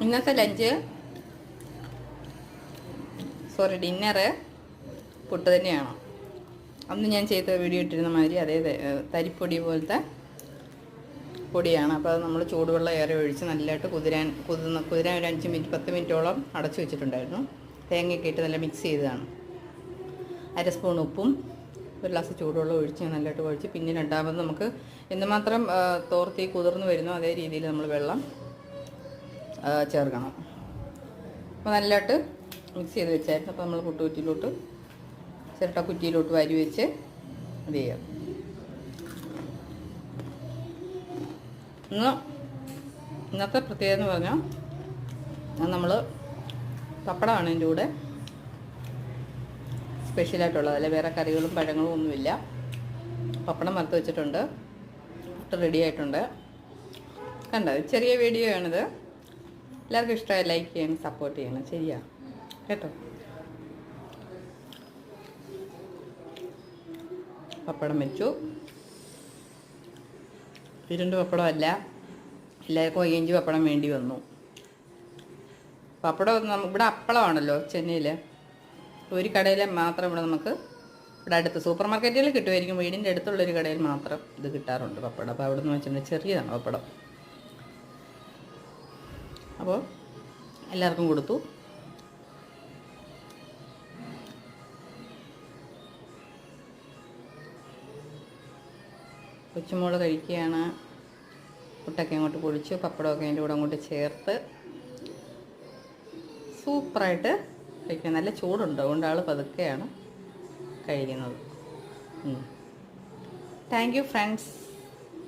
ഇന്നത്തെ ഡിന്നറ് പുട്ട് തന്നെയാണ്. അന്ന് ഞാൻ ചെയ്ത വീഡിയോ ഇട്ടിരുന്ന മാതിരി അതേ തരിപ്പൊടി പോലത്തെ പൊടിയാണ്. അപ്പോൾ അത് നമ്മൾ ചൂടുവെള്ളം ഏറെ ഒഴിച്ച് നല്ലതായിട്ട് കുതിരാൻ ഒരു 5 മിനിറ്റ് 10 മിനിറ്റോളം അടച്ചു വെച്ചിട്ടുണ്ടായിരുന്നു. തേങ്ങയൊക്കെ ഇട്ട് നല്ല മിക്സ് ചെയ്തതാണ്. 1/2 സ്പൂൺ ഉപ്പും 1 ഗ്ലാസ് ചൂടുവെള്ളം ഒഴിച്ച് നല്ലതായിട്ട് ഒഴിച്ച് പിന്നെ രണ്ടാമത് നമുക്ക് എന്തുമാത്രം തോർത്തി കുതിർന്ന് വരുന്നോ അതേ രീതിയിൽ നമ്മൾ വെള്ളം ചേർക്കണം. അപ്പോൾ നല്ലതായിട്ട് മിക്സ് ചെയ്ത് വെച്ചായിരുന്നു. അപ്പോൾ നമ്മൾ പുട്ടുകുറ്റിയിലോട്ട് ചിരട്ടക്കുറ്റിയിലോട്ട് വാരി വെച്ച് അത് ചെയ്യാം. ഇന്നത്തെ പ്രത്യേകത എന്ന് പറഞ്ഞാൽ നമ്മൾ പപ്പടമാണ് ഇതിൻ്റെ കൂടെ സ്പെഷ്യലായിട്ടുള്ളത്. അല്ല വേറെ കറികളും പഴങ്ങളും ഒന്നുമില്ല. പപ്പടം വറുത്ത് വെച്ചിട്ടുണ്ട്, പുട്ട് റെഡി ആയിട്ടുണ്ട്. കണ്ടോ, ചെറിയ വീഡിയോ ആണിത്. എല്ലാവർക്കും ഇഷ്ടമായി ലൈക്ക് ചെയ്യണം, സപ്പോർട്ട് ചെയ്യണം. ശരിയാ കേട്ടോ. പപ്പടം വെച്ചു. ഇരുണ്ട് പപ്പടമല്ല, എല്ലാവർക്കും 5 ഇഞ്ച് പപ്പടം വേണ്ടി വന്നു. പപ്പടം ഇവിടെ അപ്പളമാണല്ലോ ചെന്നൈയിൽ. ഒരു കടയിൽ മാത്രം ഇവിടെ നമുക്ക് ഇവിടെ അടുത്ത് സൂപ്പർ മാർക്കറ്റുകളിൽ കിട്ടുമായിരിക്കും. വീടിൻ്റെ അടുത്തുള്ളൊരു കടയിൽ മാത്രം ഇത് കിട്ടാറുണ്ട് പപ്പടം. അപ്പോൾ അവിടെ നിന്ന് വെച്ചിട്ടുണ്ടെങ്കിൽ ചെറിയതാണ് പപ്പടം. അപ്പോൾ എല്ലാവർക്കും കൊടുത്തു. കൊച്ചുമോള് കഴിക്കുകയാണ്. പുട്ടൊക്കെ അങ്ങോട്ട് പൊളിച്ചു, പപ്പടമൊക്കെ അതിൻ്റെ കൂടെ അങ്ങോട്ട് ചേർത്ത് സൂപ്പറായിട്ട് കഴിക്കുക. നല്ല ചൂടുണ്ട്, അതുകൊണ്ട് ആൾ പതുക്കെയാണ് കഴിക്കുന്നത്. Thank you friends.